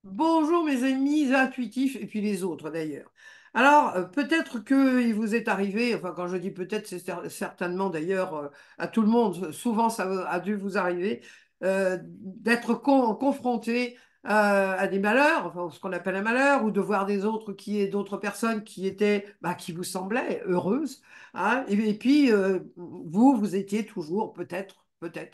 Bonjour mes amis intuitifs et puis les autres d'ailleurs. Alors peut-être qu'il vous est arrivé, enfin quand je dis peut-être c'est certainement d'ailleurs à tout le monde, souvent ça a dû vous arriver, d'être confronté à des malheurs, enfin ce qu'on appelle un malheur, ou de voir des autres d'autres personnes qui étaient, qui vous semblaient heureuses, hein, et puis vous étiez toujours peut-être,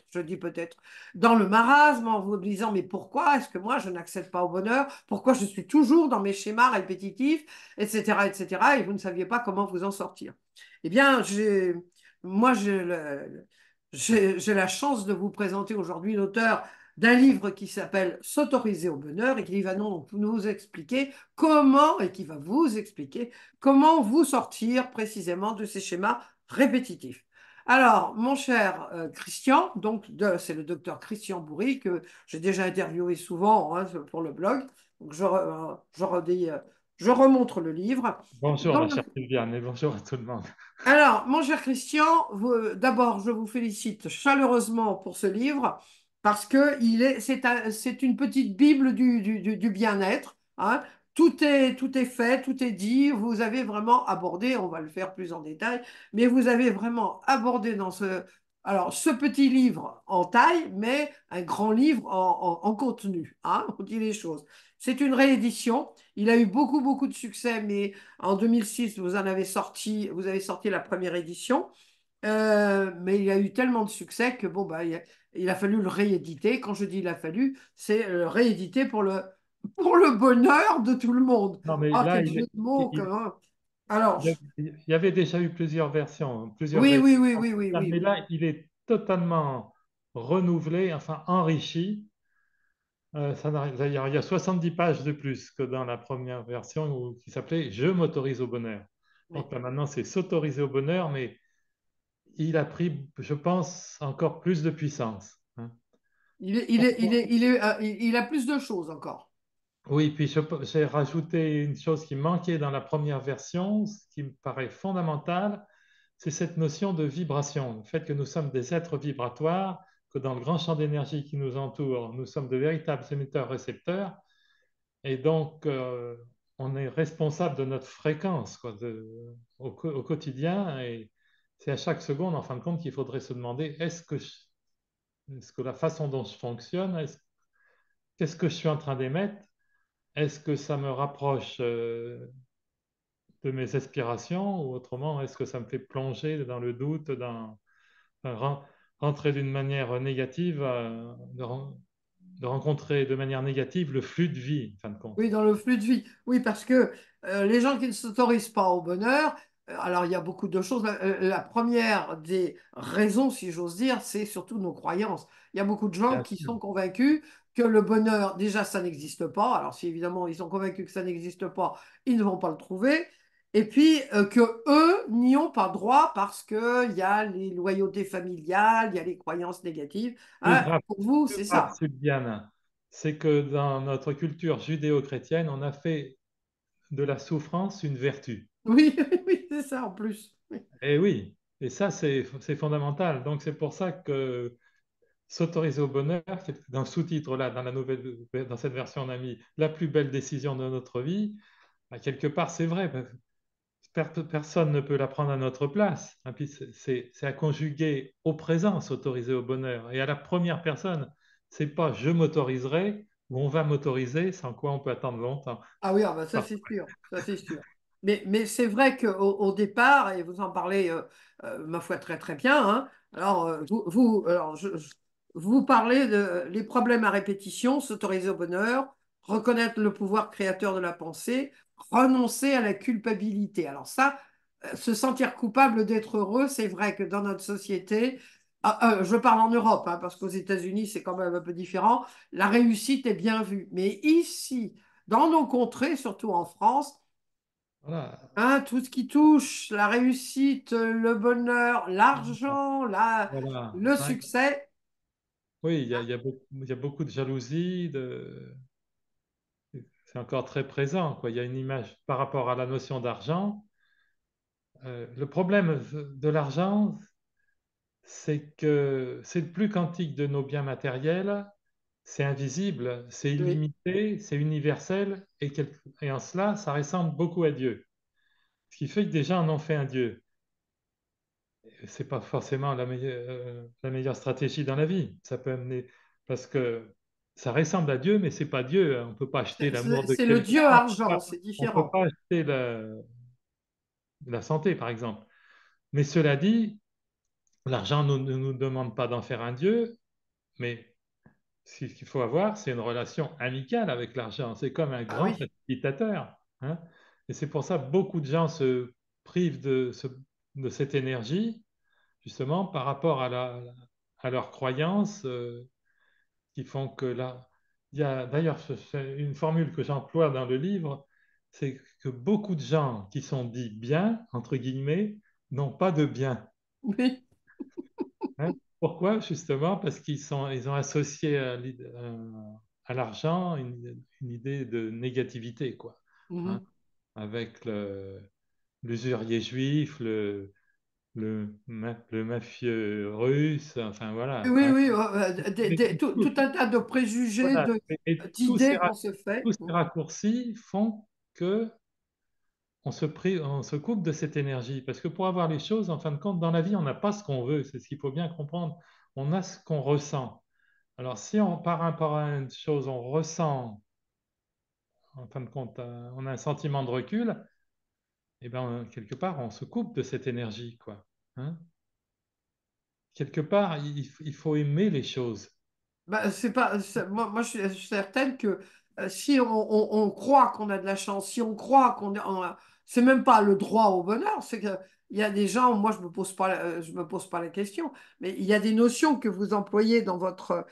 je dis peut-être dans le marasme en vous disant mais pourquoi est-ce que moi je n'accède pas au bonheur? Pourquoi je suis toujours dans mes schémas répétitifs, etc., etc. Et vous ne saviez pas comment vous en sortir. Eh bien, moi, j'ai la chance de vous présenter aujourd'hui l'auteur d'un livre qui s'appelle S'autoriser au bonheur et qui va nous expliquer comment, et qui va vous expliquer comment vous sortir précisément de ces schémas répétitifs. Alors, mon cher Christian, c'est le docteur Christian Bourri que j'ai déjà interviewé souvent, hein, pour le blog. Donc, je remontre le livre. Bonjour Donc, ma chère Sylviane et bonjour à tout le monde. alors, mon cher Christian, d'abord, je vous félicite chaleureusement pour ce livre parce que c'est une petite Bible du bien-être, hein. Tout est fait, tout est dit. Vous avez vraiment abordé, on va le faire plus en détail, mais vous avez vraiment abordé alors, ce petit livre en taille, mais un grand livre en contenu, hein, on dit les choses. C'est une réédition. Il a eu beaucoup de succès, mais en 2006, vous avez sorti la première édition, mais il a eu tellement de succès que bon, il a fallu le rééditer. Quand je dis il a fallu, c'est rééditer pour le bonheur de tout le monde. Non, mais Ah, là, quel jeu de mots, quand même. Alors, il y avait déjà eu plusieurs versions, plusieurs oui, oui, oui, rééditions, oui, oui, oui, mais oui. là, il est totalement renouvelé, enfin enrichi. D'ailleurs, il y a 70 pages de plus que dans la première version qui s'appelait Je m'autorise au bonheur. Oui. Donc là, maintenant, c'est s'autoriser au bonheur, mais il a pris, je pense, encore plus de puissance, hein. Il a plus de choses encore. Oui, puis j'ai rajouté une chose qui manquait dans la première version, ce qui me paraît fondamental, c'est cette notion de vibration, le fait que nous sommes des êtres vibratoires, que dans le grand champ d'énergie qui nous entoure, nous sommes de véritables émetteurs-récepteurs, et donc on est responsable de notre fréquence quoi, au quotidien, et c'est à chaque seconde, en fin de compte, qu'il faudrait se demander est-ce que la façon dont je fonctionne, qu'est-ce que je suis en train d'émettre? Est-ce que ça me rapproche de mes aspirations ou autrement, est-ce que ça me fait plonger dans le doute, enfin, rentrer d'une manière négative, de rencontrer de manière négative le flux de vie, en fin de compte. Oui, dans le flux de vie. Oui, parce que les gens qui ne s'autorisent pas au bonheur, alors il y a beaucoup de choses. La première des raisons, si j'ose dire, c'est surtout nos croyances. Il y a beaucoup de gens Bien qui sûr. sont convaincus que le bonheur, déjà, ça n'existe pas. Alors si évidemment ils sont convaincus que ça n'existe pas, ils ne vont pas le trouver. Et puis que eux n'y ont pas droit parce qu'il y a les loyautés familiales, il y a les croyances négatives. Plus Hein, grave, pour vous, plus c'est grave, ça. Sylviane, c'est que dans notre culture judéo-chrétienne, on a fait de la souffrance une vertu. Oui, oui, c'est ça en plus. Oui. Et oui, et ça, c'est fondamental. Donc, c'est pour ça que s'autoriser au bonheur, dans le sous-titre là, dans cette version, on a mis la plus belle décision de notre vie. Quelque part, c'est vrai, personne ne peut la prendre à notre place, hein. Puis c'est à conjuguer au présent, s'autoriser au bonheur. Et à la première personne, c'est pas je m'autoriserai ou on va m'autoriser, sans quoi on peut attendre longtemps. Ah oui, ah bah ça c'est sûr, ça c'est sûr. Mais c'est vrai au départ, et vous en parlez, ma foi, très bien, hein, alors, vous parlez de les problèmes à répétition, s'autoriser au bonheur, reconnaître le pouvoir créateur de la pensée, renoncer à la culpabilité. Alors ça, se sentir coupable d'être heureux, c'est vrai que dans notre société, je parle en Europe, hein, parce qu'aux États-Unis, c'est quand même un peu différent, la réussite est bien vue. Mais ici, dans nos contrées, surtout en France, Voilà, hein, tout ce qui touche la réussite, le bonheur, l'argent, voilà. le Ouais. succès, Oui, il y a beaucoup de jalousie, c'est encore très présent, quoi. Il y a une image par rapport à la notion d'argent. Le problème de l'argent, c'est que c'est le plus quantique de nos biens matériels, c'est invisible, c'est Oui, illimité, c'est universel, et en cela, ça ressemble beaucoup à Dieu. Ce qui fait que déjà, on en fait un Dieu. C'est pas forcément la meilleure stratégie dans la vie. Ça peut amener, parce que ça ressemble à Dieu, mais c'est pas Dieu. On peut pas acheter l'amour de c'est le quelqu'un. Dieu argent, c'est On peut différent. pas acheter la santé, par exemple. Mais cela dit, l'argent ne nous demande pas d'en faire un Dieu, mais ce qu'il faut avoir, c'est une relation amicale avec l'argent. C'est comme un Ah grand oui, facilitateur, hein. Et c'est pour ça que beaucoup de gens se privent de cette énergie, justement, par rapport à leurs croyances, qui font que là, il y a d'ailleurs c'est une formule que j'emploie dans le livre, c'est que beaucoup de gens qui sont dits bien, entre guillemets, n'ont pas de bien. oui, Hein. Pourquoi? Justement parce ils ont associé à l'argent une idée de négativité, quoi. Hein. mhm. Avec l'usurier juif, le mafieux russe, enfin voilà. Oui, Hein. oui, Mais tout un tas de préjugés, voilà. Et d'idées qu'on se fait. tous ces raccourcis font que on se coupe de cette énergie. Parce que pour avoir les choses, en fin de compte, dans la vie, on n'a pas ce qu'on veut. C'est ce qu'il faut bien comprendre. On a ce qu'on ressent. Alors, si on, par rapport à une chose, on ressent, en fin de compte, on a un sentiment de recul, et bien, quelque part, on se coupe de cette énergie, quoi. Hein. Quelque part, il faut aimer les choses. Bah, c'est pas, moi, je suis certaine que si on croit qu'on a de la chance, si on croit c'est même pas le droit au bonheur, c'est que il y a des gens, moi je me pose pas la question, mais il y a des notions que vous employez dans votre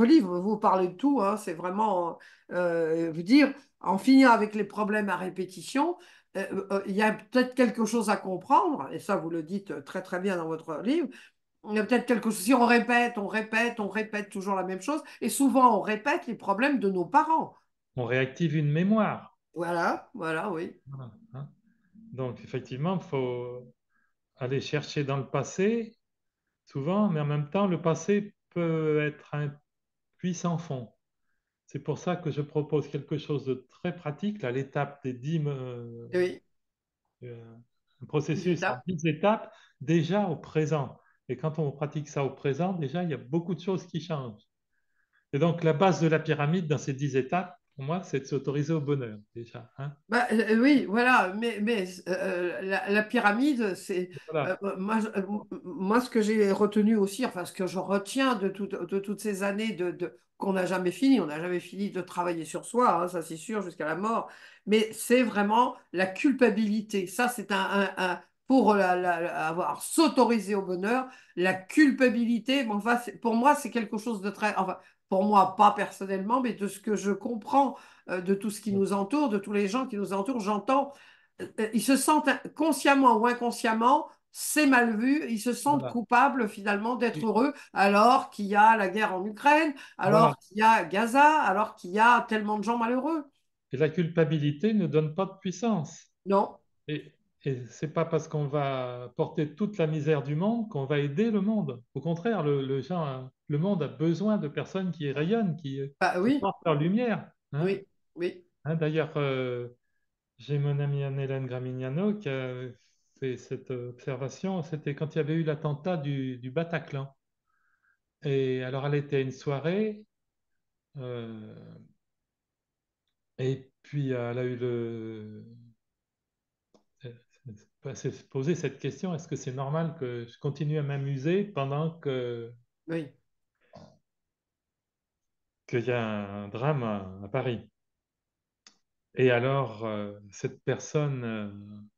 livre. Vous parlez de tout, hein, c'est vraiment vous dire en finir avec les problèmes à répétition. Il y a peut-être quelque chose à comprendre, et ça vous le dites très très bien dans votre livre. Il y a peut-être quelque chose. Si on répète, on répète, on répète toujours la même chose, et souvent on répète les problèmes de nos parents. On réactive une mémoire. Voilà, voilà, oui. Voilà, hein. Donc, effectivement, il faut aller chercher dans le passé, souvent, mais en même temps, le passé peut être un puits sans fond. C'est pour ça que je propose quelque chose de très pratique, là, l'étape des Oui, euh, un 10 processus en étapes. 10 étapes, déjà au présent. Et quand on pratique ça au présent, déjà, il y a beaucoup de choses qui changent. Et donc, la base de la pyramide dans ces 10 étapes, pour moi, c'est de s'autoriser au bonheur, déjà. Hein. Bah, oui, voilà, mais la pyramide, c'est Voilà, moi ce que j'ai retenu aussi, enfin ce que je retiens de toutes ces années qu'on n'a jamais fini, on n'a jamais fini de travailler sur soi, hein, ça c'est sûr, jusqu'à la mort, mais c'est vraiment la culpabilité. Ça, c'est pour avoir s'autoriser au bonheur, la culpabilité, bon, enfin, pour moi, c'est quelque chose de très, enfin, pour moi, pas personnellement, mais de ce que je comprends de tout ce qui nous entoure, de tous les gens qui nous entourent, j'entends, ils se sentent consciemment ou inconsciemment, c'est mal vu, ils se sentent voilà. coupables finalement d'être Et, heureux alors qu'il y a la guerre en Ukraine, voilà. alors qu'il y a Gaza, alors qu'il y a tellement de gens malheureux. Et la culpabilité ne donne pas de puissance. Non, Et, et c'est pas parce qu'on va porter toute la misère du monde qu'on va aider le monde. Au contraire, le monde a besoin de personnes qui rayonnent, bah qui oui, portent leur lumière. Hein. oui, oui, Hein, d'ailleurs, j'ai mon ami Anne-Hélène Gramignano qui a fait cette observation. C'était quand il y avait eu l'attentat du Bataclan. Et alors, elle était à une soirée, euh, et puis elle a eu s'est posé cette question, est-ce que c'est normal que je continue à m'amuser pendant oui. qu'il y a un drame à Paris? Et alors, cette personne,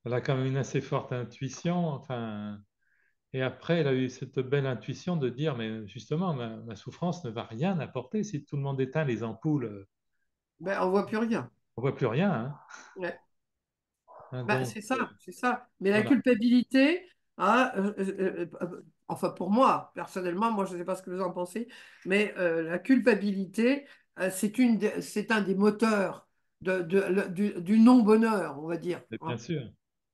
elle a quand même une assez forte intuition, enfin, et après, elle a eu cette belle intuition de dire, mais justement, ma souffrance ne va rien apporter si tout le monde éteint les ampoules, Ben, on voit plus rien. on voit plus rien. Hein. Ouais. Hein, Bah, donc, c'est ça, c'est ça. Mais la voilà, culpabilité, hein, enfin pour moi, personnellement, moi je ne sais pas ce que vous en pensez, mais la culpabilité, c'est un des moteurs du non-bonheur, on va dire. mais Hein, bien sûr.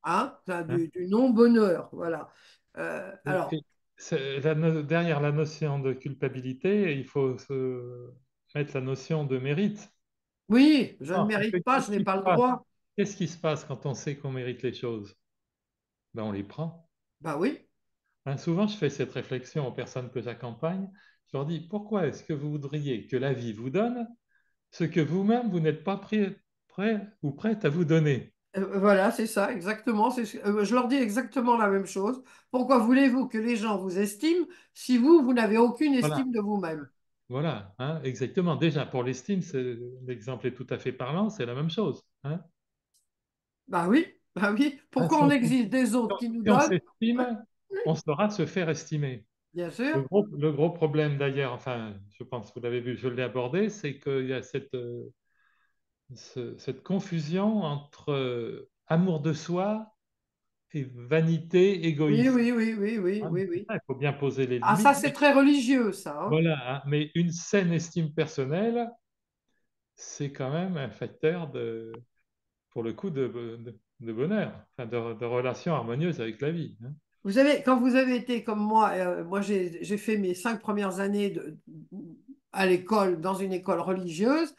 hein, Hein. du non-bonheur, voilà. Et, Alors, et derrière la notion de culpabilité, il faut mettre la notion de mérite. Oui, je ne Ah, parce que mérite pas, je qu'est-ce n'ai qui se pas le passe? droit. Qu'est-ce qui se passe quand on sait qu'on mérite les choses? Ben, on les prend. Bah oui. Hein, souvent, je fais cette réflexion aux personnes que j'accompagne. Je leur dis, pourquoi est-ce que vous voudriez que la vie vous donne ce que vous-même, vous n'êtes pas prêt ou prête à vous donner? Voilà, c'est ça, exactement. Je leur dis exactement la même chose. Pourquoi voulez-vous que les gens vous estiment si vous, vous n'avez aucune Voilà, estime de vous-même? voilà, hein, exactement. Déjà, pour l'estime, l'exemple est tout à fait parlant, c'est la même chose. Hein. Bah oui, bah oui. Hein, Pourquoi on exige des autres qui nous si on donnent? Oui, s'estime, oui, on saura se faire estimer. bien sûr. Le gros problème d'ailleurs, enfin, je pense que vous l'avez vu, je l'ai abordé, c'est qu'il y a cette confusion entre amour de soi et vanité, Oui, égoïsme. oui, oui, oui, oui, Hein, oui, c'est oui. ça, il faut bien poser les Ah, ça, limites. c'est très religieux, ça, hein. Voilà, hein, mais une saine estime personnelle, c'est quand même un facteur pour le coup, de bonheur, enfin, de relation harmonieuse avec la vie. Hein. Vous savez, quand vous avez été comme moi, moi j'ai fait mes 5 premières années à l'école, dans une école religieuse.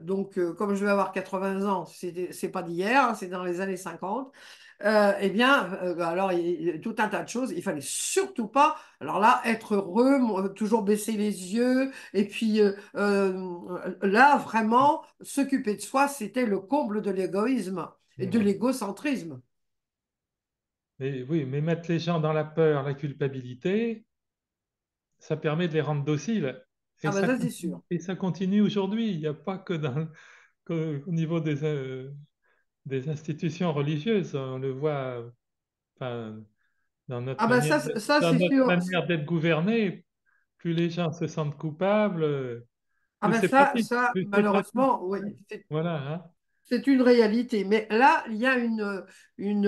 Donc, comme je vais avoir 80 ans, c'est pas d'hier, hein, c'est dans les années 50. Eh bien, alors, il y a tout un tas de choses. Il fallait surtout pas, alors là, être heureux, toujours baisser les yeux. Et puis, là, vraiment, s'occuper de soi, c'était le comble de l'égoïsme et de Voilà. l'égocentrisme. Mais oui, mais mettre les gens dans la peur, la culpabilité, ça permet de les rendre dociles. Ah ben ça, c'est sûr. Et ça continue aujourd'hui. Il n'y a pas que qu'au niveau des institutions religieuses. On le voit enfin, Ah ben ça dans c'est notre sûr. manière d'être gouverné. Plus les gens se sentent coupables, Ah plus ben c'est pratique. ça, Plus c'est pratique. malheureusement, oui, Voilà. Hein. c'est une réalité. Mais là, il y a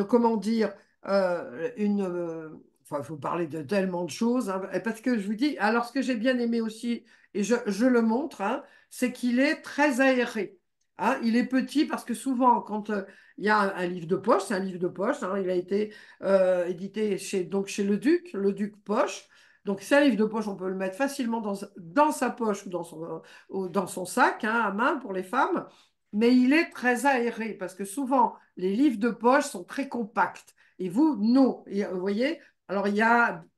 comment dire, enfin, il faut parler de tellement de choses, hein, parce que je vous dis, alors ce que j'ai bien aimé aussi, et je le montre, hein, c'est qu'il est très aéré. Hein. Il est petit parce que souvent, quand il y a un livre de poche, c'est un livre de poche, hein, il a été édité donc chez le Duc Poche. Donc, c'est un livre de poche, on peut le mettre facilement dans sa poche ou dans son sac, hein, à main pour les femmes, mais il est très aéré parce que souvent les livres de poche sont très compacts et vous, non. Et, vous voyez, alors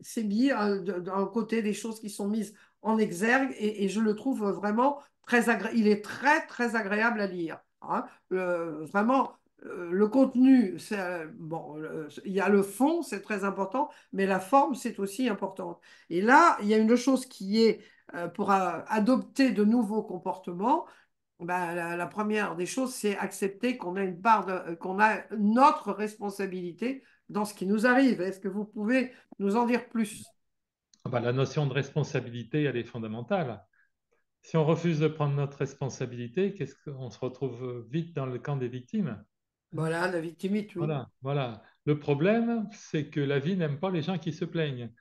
c'est mis d'un côté des choses qui sont mises en exergue et je le trouve vraiment très agréable. Il est très, très agréable à lire. Hein. Vraiment, le contenu, bon, il y a le fond, c'est très important, mais la forme, c'est aussi important. Et là, il y a une chose qui est pour adopter de nouveaux comportements. Ben, la première des choses, c'est accepter qu'on a qu'on a notre responsabilité dans ce qui nous arrive. Est-ce que vous pouvez nous en dire plus? Ah bah, la notion de responsabilité, elle est fondamentale. Si on refuse de prendre notre responsabilité, qu'est-ce qu'on se retrouve vite dans le camp des victimes. Hein. Voilà, la victimite, oui. Voilà, voilà. Le problème, c'est que la vie n'aime pas les gens qui se plaignent.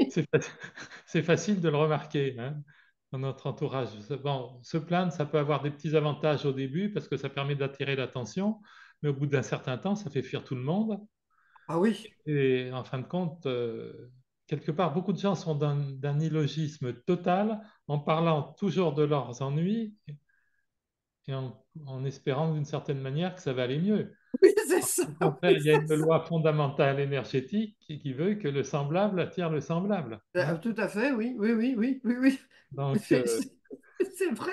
C'est fa- c'est facile de le remarquer hein, dans notre entourage. Bon, se plaindre, ça peut avoir des petits avantages au début parce que ça permet d'attirer l'attention, mais au bout d'un certain temps, ça fait fuir tout le monde. Ah oui, Et en fin de compte, quelque part, beaucoup de gens sont d'un illogisme total en parlant toujours de leurs ennuis et en espérant d'une certaine manière que ça va aller mieux. oui, c'est ça, Au contraire, oui, il y a une c'est ça. loi fondamentale énergétique qui veut que le semblable attire le semblable. Hein. Tout à fait, oui, oui, oui, oui, oui, oui. Donc, C'est vrai.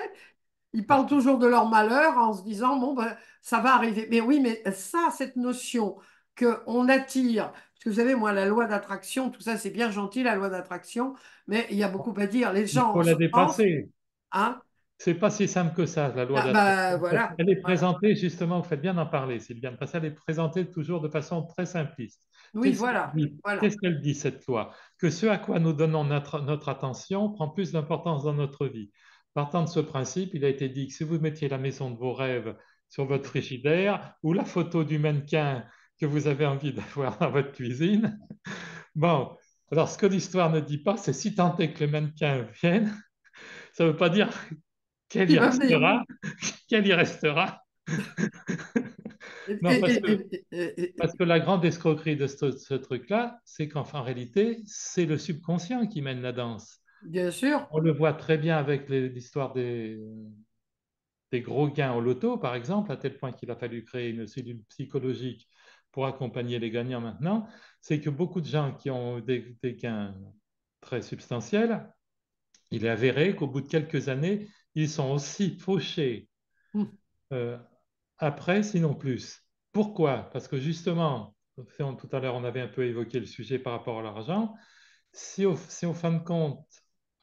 Ils parlent toujours de leur malheur en se disant, bon, ben, ça va arriver. Mais oui, mais ça, cette notion qu'on attire, parce que vous savez, moi, la loi d'attraction, tout ça, c'est bien gentil, la loi d'attraction, mais il y a beaucoup à dire. Les il gens faut la pensent, dépasser. hein, C'est pas si simple que ça, la loi ah, d'attraction. ben voilà, Elle est voilà. présentée, justement, vous faites bien d'en parler, Sylviane, parce qu'elle est présentée toujours de façon très simpliste. Oui, voilà, Qu'est-ce voilà. qu'elle dit, cette loi? Que ce à quoi nous donnons notre attention prend plus d'importance dans notre vie. Partant de ce principe, il a été dit que si vous mettiez la maison de vos rêves sur votre frigidaire ou la photo du mannequin que vous avez envie d'avoir dans votre cuisine, bon, alors ce que l'histoire ne dit pas, c'est si tant est que le mannequin vienne, ça ne veut pas dire qu'elle Il y va venir. restera, qu'elle y restera. Non, et- parce que la grande escroquerie de ce truc-là, c'est qu'en réalité, c'est le subconscient qui mène la danse. bien sûr. On le voit très bien avec l'histoire des gros gains au loto, par exemple, à tel point qu'il a fallu créer une cellule psychologique pour accompagner les gagnants maintenant. C'est que beaucoup de gens qui ont eu des gains très substantiels, il est avéré qu'au bout de quelques années, ils sont aussi fauchés Mm. euh, après, sinon plus. Pourquoi? Parce que justement, tout à l'heure, on avait un peu évoqué le sujet par rapport à l'argent. Si au fin de compte,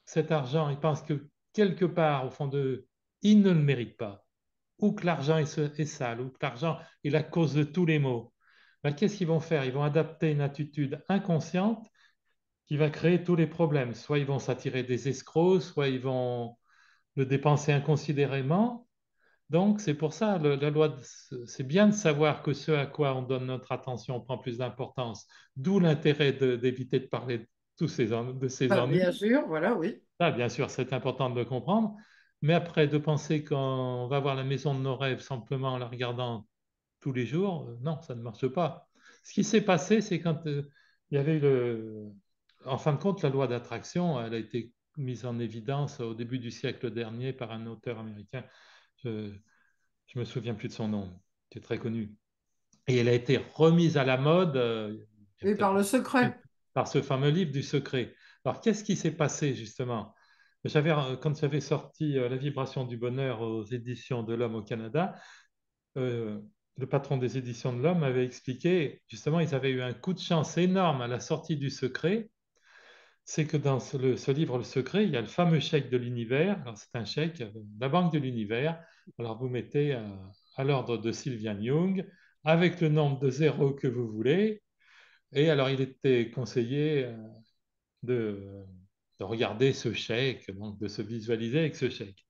cet argent, ils pensent que quelque part, au fond d'eux, ils ne le méritent pas, ou que l'argent est sale, ou que l'argent est la cause de tous les maux, ben, qu'est-ce qu'ils vont faire? Ils vont adapter une attitude inconsciente qui va créer tous les problèmes. Soit ils vont s'attirer des escrocs, soit ils vont le dépenser inconsidérément. Donc, c'est pour ça, la loi, c'est bien de savoir que ce à quoi on donne notre attention prend plus d'importance, d'où l'intérêt d'éviter de parler de de ces Bah, ennuis. bien sûr, voilà, oui. Ça, bien sûr, c'est important de le comprendre, mais après, de penser qu'on va voir la maison de nos rêves simplement en la regardant tous les jours, non, ça ne marche pas. Ce qui s'est passé, c'est quand il y avait eu en fin de compte, la loi d'attraction, elle a été mise en évidence au début du siècle dernier par un auteur américain. Je, je me souviens plus de son nom, qui est très connu. Et elle a été remise à la mode il y a Oui, peut-être par le secret. par ce fameux livre du secret. Alors, qu'est-ce qui s'est passé justement? Quand j'avais sorti La vibration du bonheur aux éditions de l'Homme au Canada, euh, le patron des éditions de l'Homme avait expliqué, justement, ils avaient eu un coup de chance énorme à la sortie du secret. C'est que dans ce livre, Le Secret, il y a le fameux chèque de l'univers. Alors, c'est un chèque de la Banque de l'univers. Alors, vous mettez à l'ordre de Sylviane Young avec le nombre de zéros que vous voulez. Et alors, il était conseillé de, de regarder ce chèque, donc de se visualiser avec ce chèque.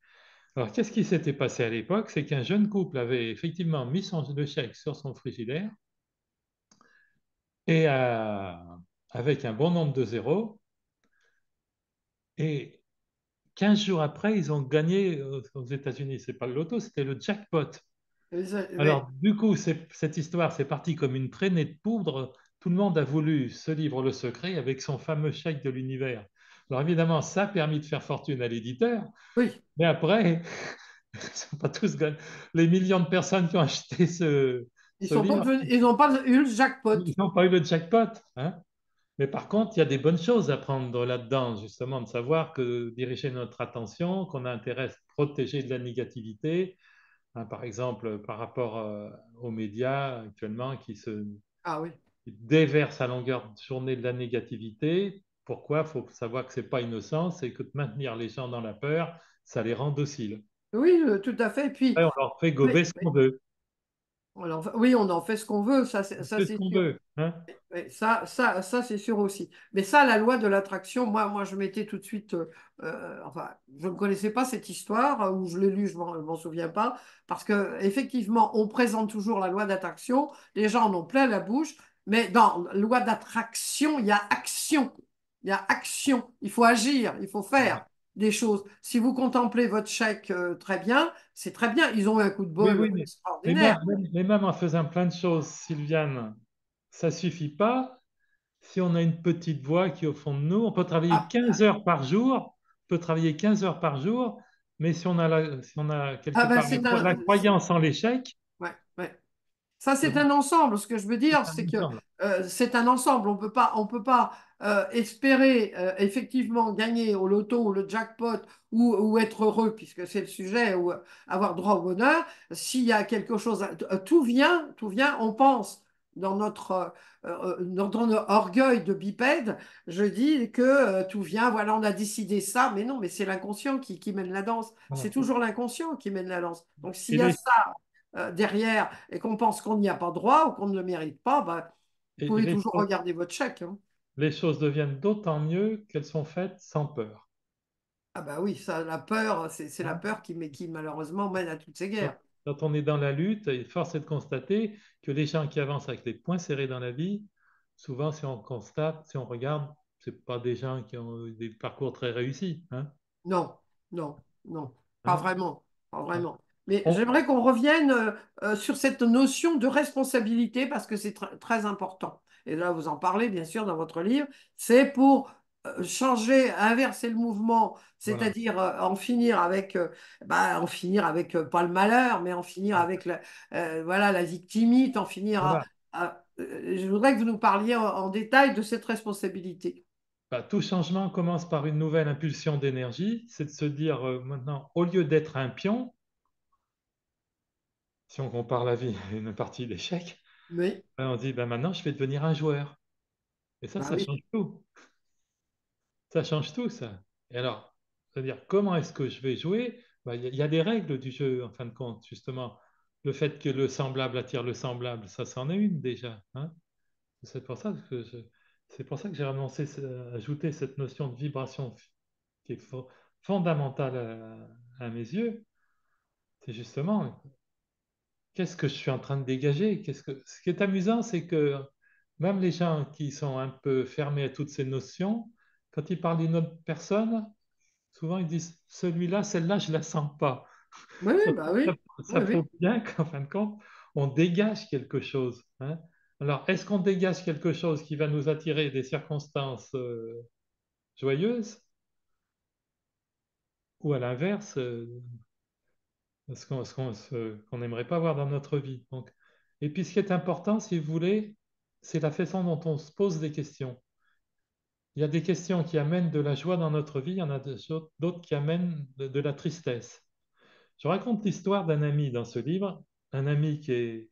Alors, qu'est-ce qui s'était passé à l'époque? C'est qu'un jeune couple avait effectivement mis le chèque sur son frigidaire et avec un bon nombre de zéros. Et 15 jours après, ils ont gagné aux États-Unis. C'est pas le loto, c'était le jackpot. Oui, Alors, du coup, cette histoire, c'est parti comme une traînée de poudre. Tout le monde a voulu ce livre Le Secret avec son fameux chèque de l'univers. Alors, évidemment, ça a permis de faire fortune à l'éditeur, oui. mais après, ils sont pas tous les millions de personnes qui ont acheté Ils ce sont pas livre, devenus- ils n'ont pas eu le jackpot. ils n'ont pas eu le jackpot, hein. Mais par contre, il y a des bonnes choses à prendre là-dedans, justement, de savoir que diriger notre attention, qu'on a intérêt à se protéger de la négativité, hein, par exemple, par rapport aux médias actuellement Ah oui. qui déversent à longueur de journée de la négativité. Pourquoi? Il faut savoir que ce n'est pas innocent, c'est que de maintenir les gens dans la peur, ça les rend dociles. Oui, tout à fait. Et puis, Après, on leur fait oui, gober ce qu'on veut. oui, on en fait ce qu'on veut, ça, On ça fait ce c'est qu'on sûr. veut, hein. Oui, ça c'est sûr aussi. Mais ça, la loi de l'attraction, moi, je m'étais tout de suite, enfin, je ne connaissais pas cette histoire, ou je l'ai lu, je m'en souviens pas, parce que effectivement, on présente toujours la loi d'attraction, les gens en ont plein la bouche, mais dans la loi d'attraction, il y a action, il y a action, il faut agir, il faut faire des choses. Si vous contemplez votre chèque très bien, c'est très bien. Ils ont eu un coup de Oui, bol oui, mais extraordinaire. même en faisant plein de choses, Sylviane, ça suffit pas. Si on a une petite voix qui est au fond de nous, on peut travailler Ah, 15 heures par jour, on peut travailler 15 heures par jour, mais si on a quelque ah ben part c'est la croyance en l'échec, ouais, ouais. Ça, eh c'est ben, un ensemble. Ce que je veux c'est dire, un c'est que ensemble. c'est un ensemble. On peut pas espérer effectivement gagner au loto ou le jackpot ou être heureux, puisque c'est le sujet, ou avoir droit au bonheur. S'il y a quelque chose, tout vient, on pense. Dans notre orgueil de bipède, je dis que tout vient, voilà, on a décidé ça, mais non, mais c'est l'inconscient qui mène la danse. C'est Voilà. toujours l'inconscient qui mène la danse. Donc s'il Et y a les, ça derrière et qu'on pense qu'on n'y a pas droit ou qu'on ne le mérite pas, ben, vous et pouvez toujours regarder votre chèque, hein. les choses deviennent d'autant mieux qu'elles sont faites sans peur, Ah bah oui, ça, la peur, c'est la hein. peur qui malheureusement mène à toutes ces guerres. Quand on est dans la lutte, et force est de constater que les gens qui avancent avec les poings serrés dans la vie, souvent, si on constate, si on regarde, c'est pas des gens qui ont eu des parcours très réussis, hein, Non, non, non, pas hein. vraiment, pas vraiment. Mais On- j'aimerais qu'on revienne sur cette notion de responsabilité parce que c'est très important. Et là, vous en parlez bien sûr dans votre livre. C'est pour changer, inverser le mouvement, voilà. c'est-à-dire en finir avec pas le malheur, mais en finir avec voilà, la victimite, en finir Voilà. je voudrais que vous nous parliez en détail de cette responsabilité. Bah, tout changement commence par une nouvelle impulsion d'énergie. C'est de se dire maintenant, au lieu d'être un pion, si on compare la vie à une partie d'échecs, Oui, on se dit ben, maintenant je vais devenir un joueur. Et bah ça oui, change tout. Ça change tout, ça. Et alors, c'est-à-dire, comment est-ce que je vais jouer? Ben, il y a des règles du jeu, en fin de compte, justement. Le fait que le semblable attire le semblable, ça, c'en est une déjà, hein. C'est pour ça que c'est pour ça que j'ai annoncé, ajouté cette notion de vibration qui est fondamentale à mes yeux. C'est justement, qu'est-ce que je suis en train de dégager? Ce qui est amusant, c'est que même les gens qui sont un peu fermés à toutes ces notions, quand ils parlent d'une autre personne, souvent ils disent, celui-là, celle-là, je ne la sens pas. oui, oui, Ça, bah oui, ça oui, prouve oui. bien qu'en fin de compte, on dégage quelque chose, hein. Alors, est-ce qu'on dégage quelque chose qui va nous attirer des circonstances joyeuses ou à l'inverse, qu'on n'aimerait pas voir dans notre vie? Donc, et puis, ce qui est important, si vous voulez, c'est la façon dont on se pose des questions. Il y a des questions qui amènent de la joie dans notre vie, il y en a d'autres qui amènent de la tristesse. Je raconte l'histoire d'un ami dans ce livre, un ami qui est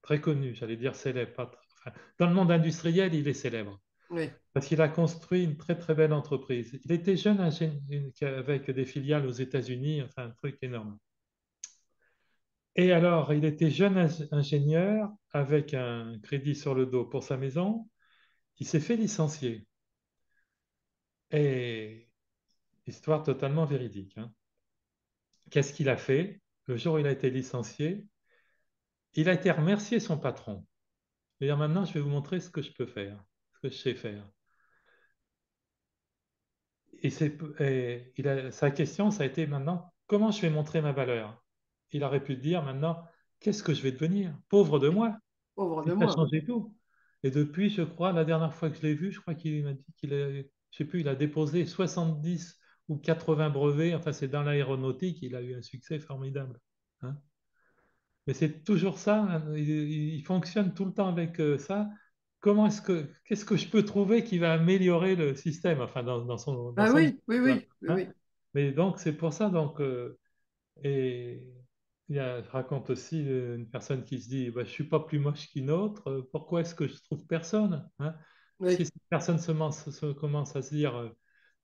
très connu, j'allais dire célèbre. Enfin, dans le monde industriel, il est célèbre Oui. parce qu'il a construit une très très belle entreprise. Il était jeune avec des filiales aux États-Unis, enfin un truc énorme. Et alors, il était jeune ingénieur avec un crédit sur le dos pour sa maison. Il s'est fait licencier. Et histoire totalement véridique, hein. Qu'est-ce qu'il a fait? Le jour où il a été licencié, il a été remercier son patron. C'est-à-dire maintenant, je vais vous montrer ce que je peux faire, ce que je sais faire. Sa question, ça a été maintenant, comment je vais montrer ma valeur? Il aurait pu dire maintenant, qu'est-ce que je vais devenir? Pauvre de moi, Pauvre si de ça moi, oui. changeait tout. Et depuis, je crois, la dernière fois que je l'ai vu, je crois qu'il m'a dit je sais plus, il a déposé 70 ou 80 brevets. Enfin, c'est dans l'aéronautique, il a eu un succès formidable, hein. Mais c'est toujours ça, hein, il fonctionne tout le temps avec ça. Qu'est-ce que je peux trouver qui va améliorer le système, enfin, dans Ah son oui, oui, histoire, oui, oui, hein. oui. Mais donc, c'est pour ça, donc, et je raconte aussi une personne qui se dit, bah, je ne suis pas plus moche qu'une autre, pourquoi est-ce que je trouve personne, hein? Si Oui. cette personne commence à se dire,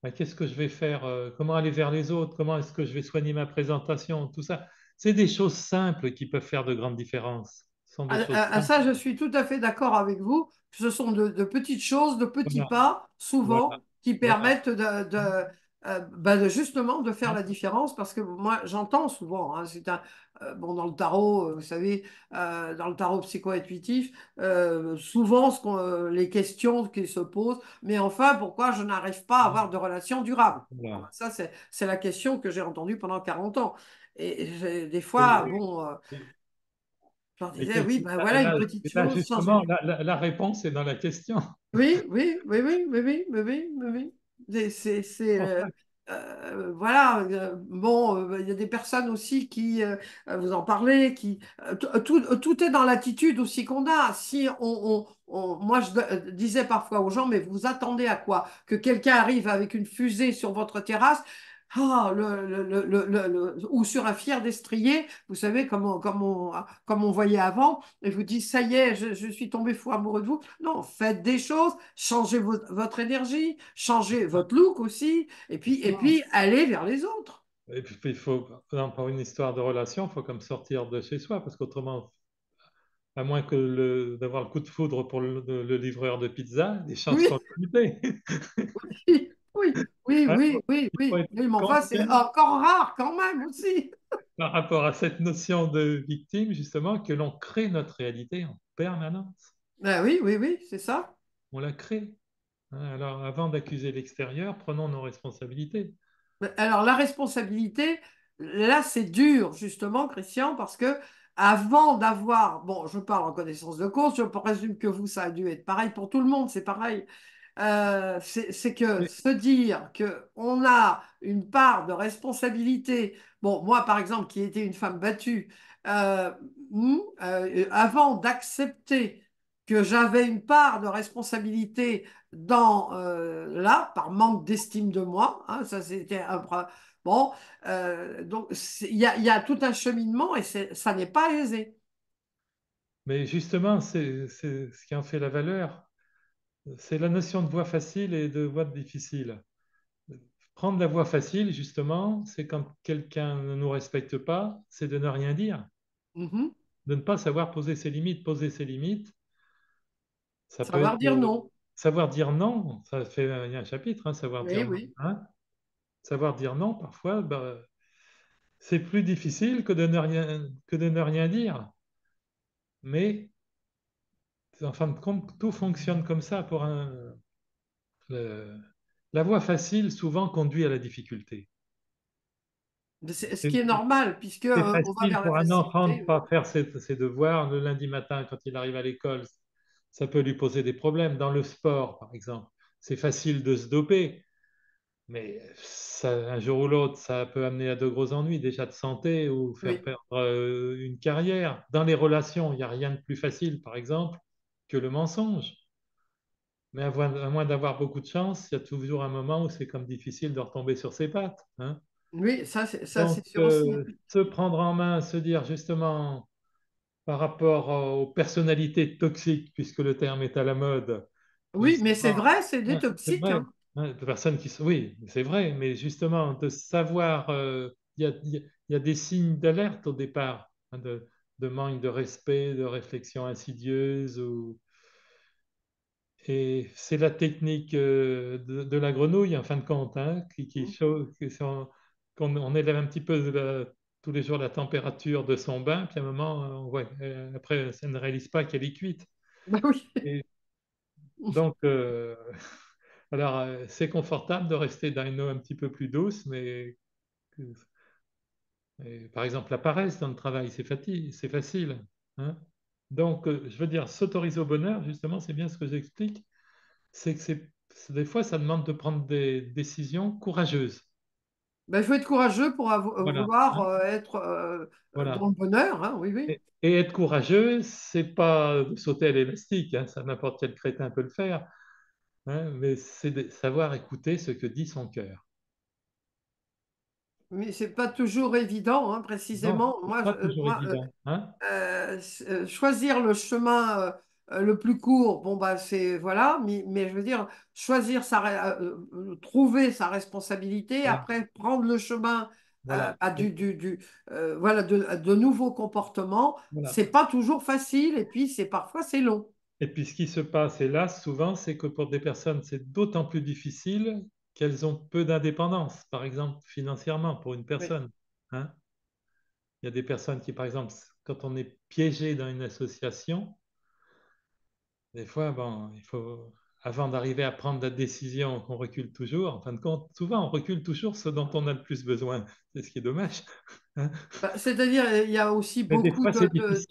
bah, qu'est-ce que je vais faire, comment aller vers les autres, comment est-ce que je vais soigner ma présentation, tout ça, c'est des choses simples qui peuvent faire de grandes différences. Ce sont des choses simples. Ça, je suis tout à fait d'accord avec vous. Ce sont de petites choses, de petits Voilà, pas, voilà, souvent, qui voilà. permettent justement de faire la différence. Parce que moi, j'entends souvent, hein, bon, dans le tarot, vous savez, dans le tarot psycho-intuitif, souvent les questions qui se posent, mais enfin, pourquoi je n'arrive pas à avoir de relation durable? Ah ben Voilà. ça, c'est la question que j'ai entendue pendant 40 ans. Et des fois, Et, bon. et- Je leur et disais, oui, ben et voilà, une là, petite et là, chose, justement, changer. la réponse est dans la question. Oui, oui, oui, oui, oui, oui, oui, oui, oui, oui. C'est pour ça. Voilà, bon, il y a des personnes aussi vous en parlez, tout est dans l'attitude aussi qu'on a. Si moi, disais parfois aux gens, mais vous attendez à quoi? Que quelqu'un arrive avec une fusée sur votre terrasse, ou sur un fier destrier, vous savez, comme on voyait avant, et vous dit, ça y est, je suis tombé fou amoureux de vous. Non, faites des choses, changez votre énergie, changez votre look aussi, et Justement. puis allez vers les autres. Et puis, il faut, pour une histoire de relation, il faut comme sortir de chez soi, parce qu'autrement, à moins que d'avoir le coup de foudre pour le livreur de pizza, les chances Oui, sont limitées. oui, oui, oui, Hein. oui, oui, Il faut oui, être oui, mais enfin, c'est conscient encore rare quand même aussi. par rapport à cette notion de victime, justement, que l'on crée notre réalité en permanence. Ben oui, oui, oui, c'est ça. On la crée, hein. Alors, avant d'accuser l'extérieur, prenons nos responsabilités. Alors, la responsabilité, là, c'est dur, justement, Christian, parce que avant d'avoir, bon, je parle en connaissance de cause, je présume que vous, ça a dû être pareil pour tout le monde, c'est pareil. C'est que Mais, se dire que on a une part de responsabilité. Bon, moi, par exemple, qui étais une femme battue, euh, avant d'accepter que j'avais une part de responsabilité dans là, par manque d'estime de moi, hein, ça c'était un bon. Donc il y a tout un cheminement et ça n'est pas aisé. mais justement, c'est ce qui en fait la valeur. C'est la notion de voie facile et de voie difficile. Prendre la voie facile, justement, c'est quand quelqu'un ne nous respecte pas, c'est de ne rien dire, Mhm. de ne pas savoir poser ses limites. Poser ses limites, ça peut Savoir être dire non. savoir dire non, ça fait il y a un chapitre, hein, savoir Oui, dire non. oui. Hein. Savoir dire non, parfois, bah, c'est plus difficile que de ne rien dire. Mais en fin de compte, tout fonctionne comme ça pour le- la voie facile souvent conduit à la difficulté. Mais ce qui est C'est normal, puisque c'est on va facile vers la pour un enfant de facilité. ne Oui. pas faire ses devoirs le lundi matin quand il arrive à l'école. Ça peut lui poser des problèmes. Dans le sport, par exemple, c'est facile de se doper, mais un jour ou l'autre, ça peut amener à de gros ennuis, déjà de santé ou faire Oui. perdre une carrière. Dans les relations, il n'y a rien de plus facile, par exemple, que le mensonge. Mais à moins d'avoir beaucoup de chance, il y a toujours un moment où c'est comme difficile de retomber sur ses pattes. Hein. Oui, ça Donc, c'est sûr aussi. se prendre en main, se dire justement par rapport aux personnalités toxiques, puisque le terme est à la mode, Oui, mais c'est justement, vrai, c'est des ouais, c'est toxiques, vrai, hein. hein, de personnes qui sont, oui, c'est vrai, mais justement, de savoir, il y a des signes d'alerte au départ, hein, de manque de respect, de réflexion insidieuse, et c'est la technique de la grenouille, en fin de compte, hein, qu'on on élève un petit peu tous les jours la température de son bain, puis à un moment, on voit, après, ça ne réalise pas qu'elle est cuite. Bah oui. Et donc, alors, c'est confortable de rester dans une eau un petit peu plus douce, mais par exemple, la paresse dans le travail, c'est facile. Hein. Donc, je veux dire, s'autoriser au bonheur, justement, c'est bien ce que j'explique, c'est que des fois, ça demande de prendre des décisions courageuses. Ben, il faut être courageux pour Voilà. vouloir Hein. être dans Voilà. le bonheur, hein, oui, oui. Et être courageux, c'est pas de sauter à l'élastique, hein, ça n'importe quel crétin peut le faire, hein, mais c'est de savoir écouter ce que dit son cœur. Mais c'est pas toujours évident, hein, Non, précisément. c'est pas toujours évident. Hein. Choisir le chemin le plus court, bon bah c'est voilà, mais je veux dire choisir trouver sa responsabilité, Voilà. après prendre le chemin Voilà. à voilà de nouveaux comportements, Voilà. c'est pas toujours facile et puis c'est parfois c'est long. Et puis ce qui se passe, hélas, souvent, c'est que pour des personnes, c'est d'autant plus difficile qu'elles ont peu d'indépendance, par exemple financièrement, pour une Oui. personne. Hein. Il y a des personnes qui, par exemple, quand on est piégé dans une association, des fois, bon, il faut, avant d'arriver à prendre la décision, on recule toujours. En fin de compte, souvent, on recule toujours ce dont on a le plus besoin. C'est ce qui est dommage. Hein. Bah, c'est-à-dire il y a aussi Mais des beaucoup fois, c'est difficile.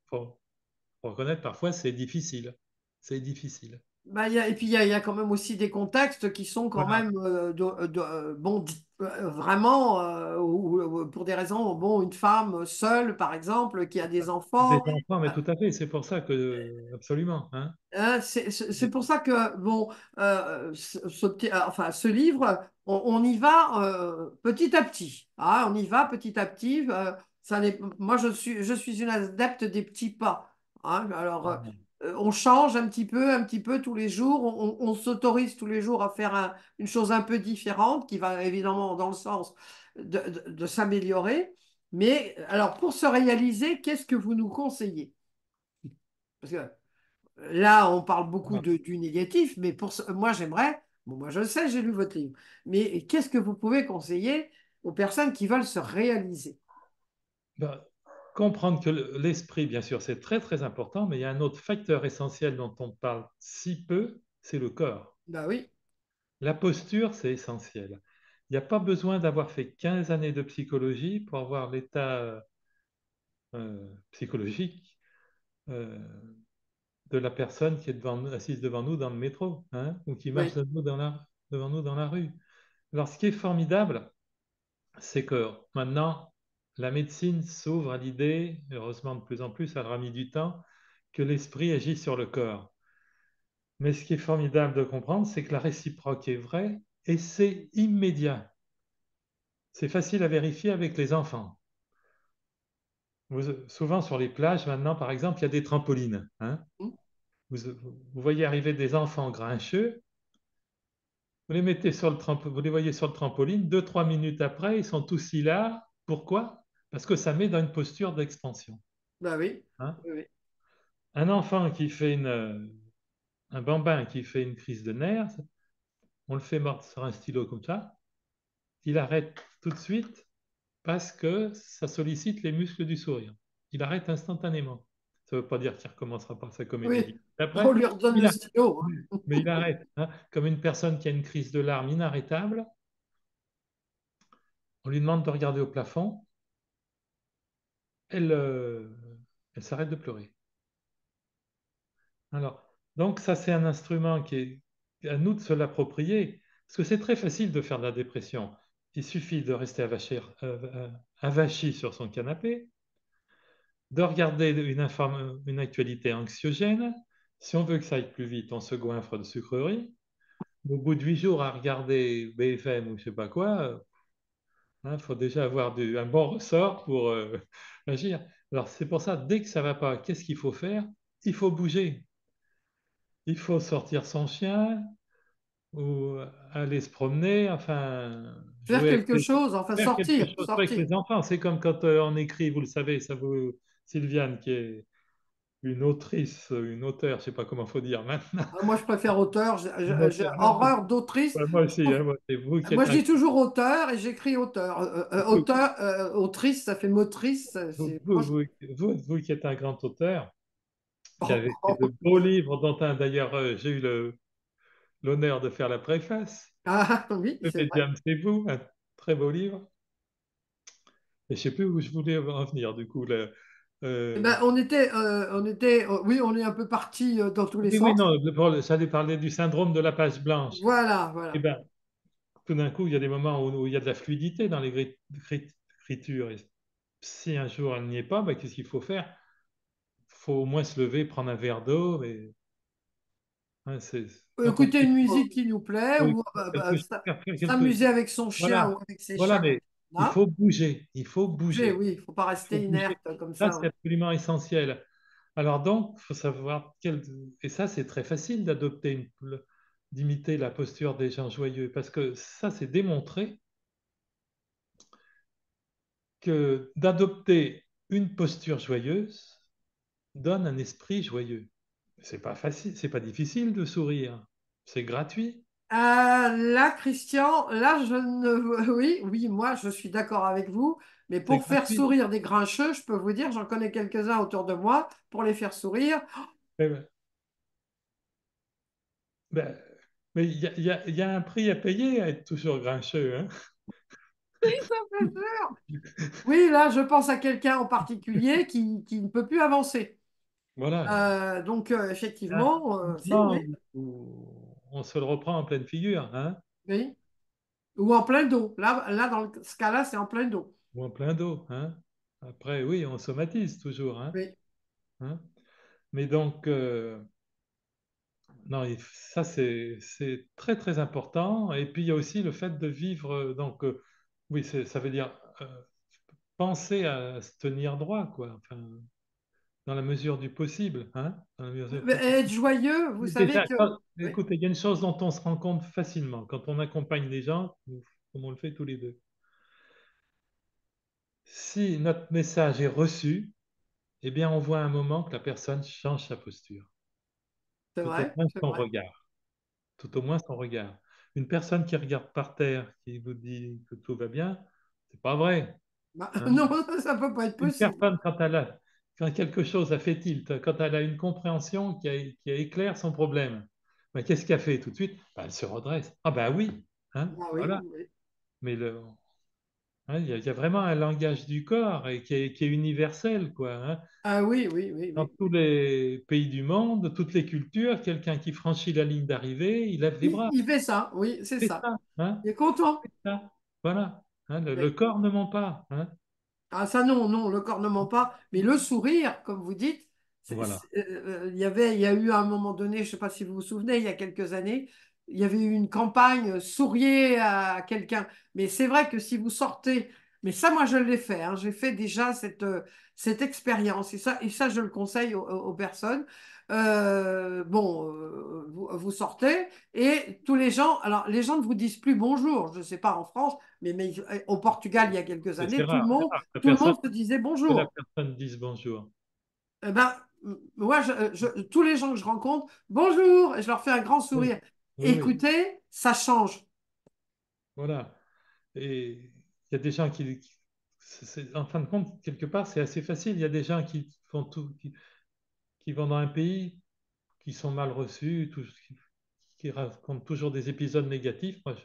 Faut reconnaître, parfois, c'est difficile. C'est difficile. bah, et puis il y a quand même aussi des contextes qui sont quand Voilà. même bon vraiment pour des raisons bon une femme seule par exemple qui a des Des enfants. enfants, mais tout à fait. C'est pour ça que, absolument. Hein. Hein, c'est pour ça que bon, enfin, ce livre, on y va petit à petit. Hein, on y va petit à petit. Moi, je suis une adepte des petits pas. Hein, alors, on change un petit peu tous les jours. On s'autorise tous les jours à faire une chose un peu différente, qui va évidemment dans le sens de s'améliorer. Mais alors, pour se réaliser, qu'est-ce que vous nous conseillez? Parce que là, on parle beaucoup Voilà. du négatif, mais moi, j'aimerais, bon, moi, je le sais, j'ai lu votre livre, mais qu'est-ce que vous pouvez conseiller aux personnes qui veulent se réaliser? Ben, comprendre que l'esprit, bien sûr, c'est très, très important, mais il y a un autre facteur essentiel dont on parle si peu, c'est le corps. Bah oui, La posture, c'est essentiel. Il n'y a pas besoin d'avoir fait 15 années de psychologie pour avoir l'état psychologique euh, de la personne qui est assise devant nous dans le métro, hein, ou qui marche Oui. devant nous dans la rue. Alors, ce qui est formidable, c'est que maintenant, la médecine s'ouvre à l'idée, heureusement de plus en plus, elle aura mis du temps, que l'esprit agit sur le corps. Mais ce qui est formidable de comprendre, c'est que la réciproque est vraie et c'est immédiat. C'est facile à vérifier avec les enfants. Souvent sur les plages, maintenant, par exemple, il y a des trampolines, hein. Mm. Vous voyez arriver des enfants grincheux, vous les mettez sur vous les voyez sur le trampoline, 2, 3 minutes après, ils sont tous là. Pourquoi? Parce que ça met dans une posture d'expansion, Bah oui. hein. Oui, oui. Un enfant qui fait un bambin qui fait une crise de nerfs, on le fait mordre sur un stylo comme ça, il arrête tout de suite parce que ça sollicite les muscles du sourire. Il arrête instantanément. Ça ne veut pas dire qu'il ne recommencera pas sa comédie Oui. dix minutes On après, lui redonne il le arrête. stylo, hein. Mais il arrête, hein. Comme une personne qui a une crise de larmes inarrêtable, on lui demande de regarder au plafond, elle, euh, elle s'arrête de pleurer. Alors, donc ça c'est un instrument qui est à nous de se l'approprier, parce que c'est très facile de faire de la dépression. Il suffit de rester avachi sur son canapé, de regarder une actualité anxiogène. Si on veut que ça aille plus vite, on se goinfre de sucreries. Au bout de 8 jours à regarder BFM ou je sais pas quoi, il faut déjà avoir un bon ressort pour agir. Alors c'est pour ça, dès que ça va pas, qu'est-ce qu'il faut faire? Il faut bouger. Il faut sortir son chien ou aller se promener, enfin Faire jouer avec quelque chose, enfin faire quelque sortir, chose avec sortir. les enfants. C'est comme quand on écrit, vous le savez, ça vous, Sylviane, qui est une autrice, une auteure, je ne sais pas comment il faut dire maintenant. Moi, je préfère auteur. Une J'ai auteure, horreur d'autrice. ouais, moi Je aussi, hein, trouve- c'est vous qui Moi, êtes je un, dis toujours auteur et j'écris auteur. Auteur, autrice, ça fait motrice. Moi, vous qui êtes un grand auteur, qui oh, avez fait de oh. beaux livres, dont un d'ailleurs, j'ai eu l'honneur de faire la préface. Ah oui, c'est C'était vrai. James et vous, un très beau livre. Et je ne sais plus où je voulais en venir, du coup. Là. Eh Euh, ben, oui, on est un peu parti dans tous les oui, oui, sens. non, j'allais parler du syndrome de la page blanche. Voilà, Eh voilà. bien, tout d'un coup, il y a des moments où il y a de la fluidité dans l'écriture. Et si un jour elle n'y est pas, ben, qu'est-ce qu'il faut faire? Il faut au moins se lever, prendre un verre d'eau. Et, hein, quand on Écouter fait une musique qui nous plaît ou faire quelque, s'amuser avec son chien ou voilà, avec ses voilà, chats quand mais on en il a. faut bouger, il faut Bouger, bouger, oui, il ne faut pas il faut rester bouger. inerte comme Ça, ça. c'est Oui. absolument essentiel. Alors donc, il faut savoir et ça, c'est très facile d'imiter la posture des gens joyeux, parce que ça, c'est démontré que d'adopter une posture joyeuse donne un esprit joyeux. C'est pas facile, c'est pas difficile de sourire. C'est gratuit. Là, Christian, là, je ne... Oui, oui, moi, je suis d'accord avec vous, mais C'est pour faire gratuit. sourire des grincheux, je peux vous dire, j'en connais quelques-uns autour de moi, pour les faire sourire. Eh ben, ben, mais il y a un prix à payer à être toujours grincheux, hein. Oui, là, je pense à quelqu'un en particulier qui ne peut plus avancer. Voilà. Donc, Il y a un effectivement, si, moment oui, où on se le reprend en pleine figure, hein, oui. Ou en plein dos. Là, dans ce cas-là, c'est en plein dos. ou en plein dos, hein. Après, oui, on somatise toujours, hein, Oui. hein. Mais donc, non, ça c'est très très important. Et puis il y a aussi le fait de vivre. Donc, oui, ça veut dire penser à se tenir droit, quoi. Enfin, dans la mesure du possible, hein, dans la mesure Mais du possible. être joyeux, vous savez Déjà, que... Oui, écoute, il y a une chose dont on se rend compte facilement quand on accompagne les gens, comme on le fait tous les deux. Si notre message est reçu, eh bien, on voit à un moment que la personne change sa posture, c'est tout au vrai, moins c'est son vrai. regard, tout au moins son regard. Une personne qui regarde par terre, qui vous dit que tout va bien, c'est pas vrai, Bah, hein. non, ça ne peut pas être Une possible. personne, quand quelque chose a fait tilt, quand elle a une compréhension qui a éclaire son problème, ben, qu'est-ce qu'elle fait tout de suite? Ben, elle se redresse. Ah ben oui, hein, Ah oui, voilà. oui. mais hein, il y a vraiment un langage du corps et qui est universel, quoi, hein. Ah oui, oui, oui, Dans oui. tous les pays du monde, toutes les cultures, quelqu'un qui franchit la ligne d'arrivée, il lève les bras. Il fait ça, oui, c'est C'est ça. ça, hein, Il est content. c'est ça. Voilà, hein, le Oui. corps ne ment pas, hein. Ah ça non, non, le corps ne ment pas, mais le sourire, comme vous dites, Voilà. il y a eu à un moment donné, je ne sais pas si vous vous souvenez, il y a quelques années, il y avait eu une campagne souriez à quelqu'un. Mais c'est vrai que si vous sortez, mais ça moi je l'ai fait, hein, j'ai fait déjà cette expérience et ça je le conseille aux personnes. Bon, vous sortez et tous les gens, alors les gens ne vous disent plus bonjour, je ne sais pas en France, mais au Portugal il y a quelques C'est années, rare, c'est rare tout le monde se disait que la bonjour. personne dise bonjour. Eh ben, moi, tous les gens que je rencontre, bonjour, et je leur fais un grand Oui, sourire. oui, oui, Écoutez, ça change. voilà. Et il y a des gens en fin de compte, quelque part, c'est assez facile. Il y a des gens qui font tout, qui vont dans un pays, qui sont mal reçus, qui racontent toujours des épisodes négatifs. Moi,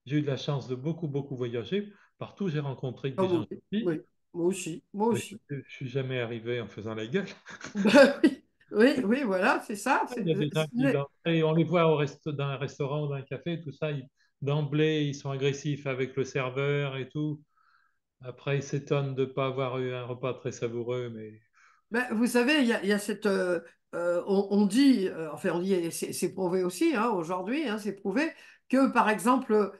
j'ai eu de la chance de beaucoup, beaucoup voyager. Partout, j'ai rencontré que Ah des gens oui, gentils, oui, moi aussi, moi mais aussi. je suis jamais arrivé en faisant la gueule. Ben oui, oui, oui, voilà, c'est ça. Il y a des gens qui, d'entrée, on les voit dans un restaurant ou dans un café, tout ça, d'emblée, ils sont agressifs avec le serveur et tout. Après, ils s'étonnent de ne pas avoir eu un repas très savoureux, mais Ben, vous savez, il y a cette. On dit, enfin, on dit, et c'est prouvé aussi, hein, aujourd'hui, hein, c'est prouvé que, par exemple,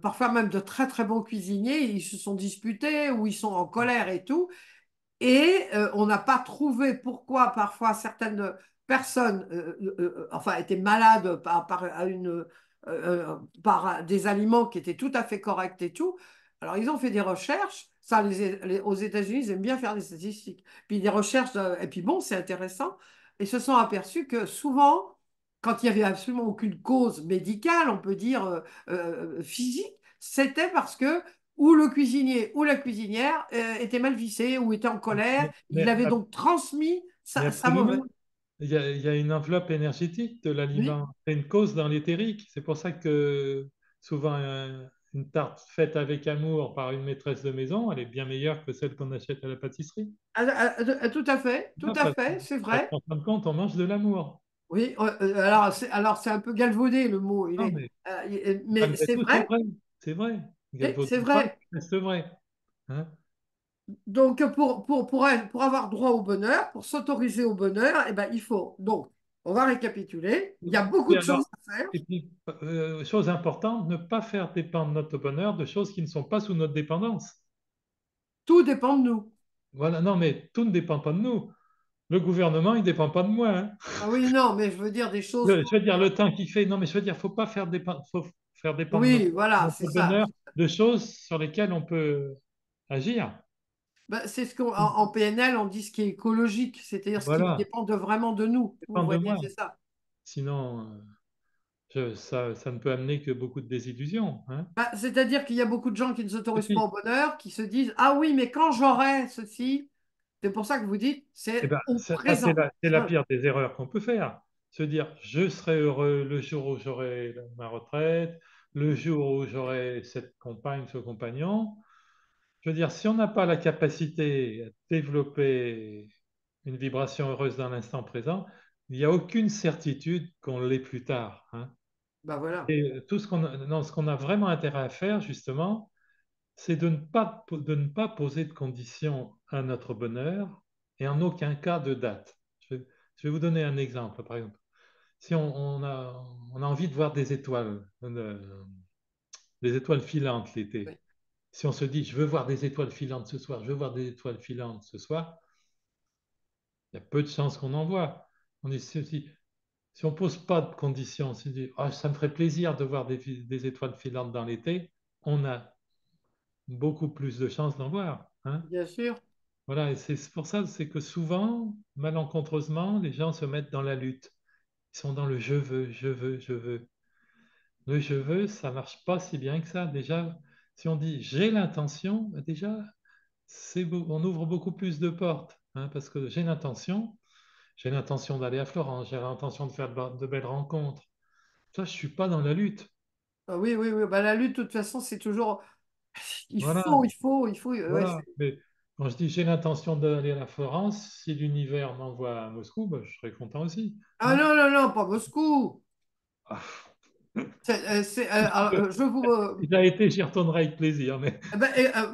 parfois même de très très bons cuisiniers, ils se sont disputés ou ils sont en colère et tout. Et on n'a pas trouvé pourquoi parfois certaines personnes enfin, étaient malades par des aliments qui étaient tout à fait corrects et tout. Alors ils ont fait des recherches. Ça, aux États-Unis, ils aiment bien faire des statistiques. Puis des recherches, et puis bon, c'est intéressant. Ils se sont aperçus que souvent, quand il n'y avait absolument aucune cause médicale, on peut dire physique, c'était parce que ou le cuisinier ou la cuisinière était mal vissé ou était en colère. Il mais, avait donc transmis mais sa mauvaise. absolument. Il y a une enveloppe énergétique de Oui, l'aliment. C'est une cause dans l'éthérique. C'est pour ça que souvent une tarte faite avec amour par une maîtresse de maison, elle est bien meilleure que celle qu'on achète à la pâtisserie. tout Non, à fait, c'est parce vrai. qu'en fin de compte, on mange de l'amour. Oui, alors c'est un peu galvaudé le mot. Non, mais Mais malgré c'est tout, c'est vrai, vrai. C'est vrai. c'est Galvaudé pas, vrai. ça reste vrai. Hein. Donc pour avoir droit au bonheur, pour s'autoriser au bonheur, eh ben, il faut. Donc, on va récapituler. Il y a beaucoup Et de choses alors, à faire. et puis, chose importante, ne pas faire dépendre notre bonheur de choses qui ne sont pas sous notre dépendance. Tout dépend de nous. Voilà, non, mais tout ne dépend pas de nous. Le gouvernement, il ne dépend pas de moi, hein. Ah oui, non, mais je veux dire des choses. Je veux dire, le temps qu'il fait, non, mais je veux dire, faut pas faire dépendre, faut faire dépendre Oui, voilà, c'est notre ça. bonheur de choses sur lesquelles on peut agir. Ben, c'est ce en PNL, on dit ce qui est écologique, c'est-à-dire ce qui Voilà, dépend vraiment de nous. Vous dépend de voyez, moi. c'est ça. Sinon, ça ne peut amener que beaucoup de désillusions, hein. Ben, c'est-à-dire qu'il y a beaucoup de gens qui ne Et s'autorisent pas puis, au bonheur, qui se disent, ah oui, mais quand j'aurai ceci, c'est pour ça que vous dites, eh c'est ben, au ça, présent. c'est la pire des erreurs qu'on peut faire. Se dire, je serai heureux le jour où j'aurai ma retraite, le jour où j'aurai cette compagne, ce compagnon. Je veux dire, si on n'a pas la capacité à développer une vibration heureuse dans l'instant présent, il n'y a aucune certitude qu'on l'ait plus tard, hein. Ben voilà. Et tout non, ce qu'on a vraiment intérêt à faire, justement, c'est de ne pas poser de conditions à notre bonheur et en aucun cas de date. Je vais vous donner un exemple, par exemple. Si on a envie de voir des étoiles filantes l'été, Oui, si on se dit, je veux voir des étoiles filantes ce soir, je veux voir des étoiles filantes ce soir, il y a peu de chances qu'on en voit. On dit, si on ne pose pas de conditions, si on dit, ah, ça me ferait plaisir de voir des étoiles filantes dans l'été, on a beaucoup plus de chances d'en voir, hein. bien sûr. Voilà, et c'est pour ça, c'est que souvent, malencontreusement, les gens se mettent dans la lutte. Ils sont dans le je veux, je veux, je veux. Le je veux, ça marche pas si bien que ça. Déjà, si on dit j'ai l'intention, ben déjà, on ouvre beaucoup plus de portes, hein, parce que j'ai l'intention d'aller à Florence, j'ai l'intention de faire de belles rencontres. Ça, je suis pas dans la lutte. Ah oui, oui, oui. Ben, la lutte, de toute façon, c'est toujours. Voilà, Ouais, voilà. Mais quand je dis j'ai l'intention d'aller à la Florence, si l'univers m'envoie à Moscou, ben, je serais content aussi. ah Hein. non, non, non, pas Moscou. Ah, Alors, je vous, si ça a été, j'y retournerai avec plaisir. Mais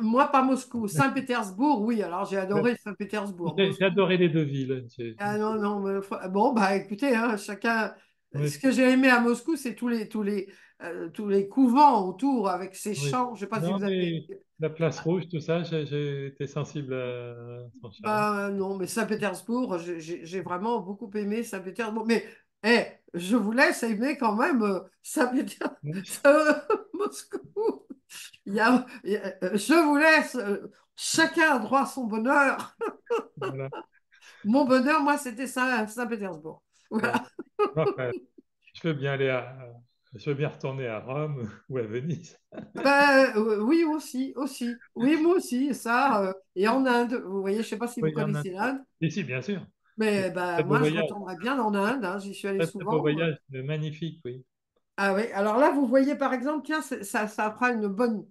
moi, pas Moscou. Saint-Pétersbourg, oui. Alors, j'ai adoré Saint-Pétersbourg. j'ai Moscou. adoré les deux villes. Ah non, non. Bon, bah écoutez, hein, chacun. Ce Oui, que j'ai aimé à Moscou, c'est tous les couvents autour avec ces oui. chants. Je ne sais pas si Non, vous avez. mais la place rouge, tout ça, j'ai été sensible à son charme. Bah non, mais Saint-Pétersbourg, j'ai vraiment beaucoup aimé Saint-Pétersbourg. Mais je vous laisse aimer quand même Saint-Pétersbourg, Oui, Moscou. Je vous laisse. Chacun a droit à son bonheur. voilà. Mon bonheur, moi, c'était Saint-Pétersbourg. Bon. Voilà. Enfin, je veux bien aller je veux bien retourner à Rome ou à Venise. Ben, oui, aussi, aussi. Oui, moi aussi, ça. Et en Inde, vous voyez, je ne sais pas si vous Oui, en connaissez Inde. l'Inde, Ici, bien sûr. C'est mais un ben, très beau moi, je voyage. retournerais bien en Inde, hein, j'y suis allé Très, très beau souvent. voyage, magnifique, oui. Ah oui, alors là, vous voyez, par exemple, tiens, ça fera une bonne.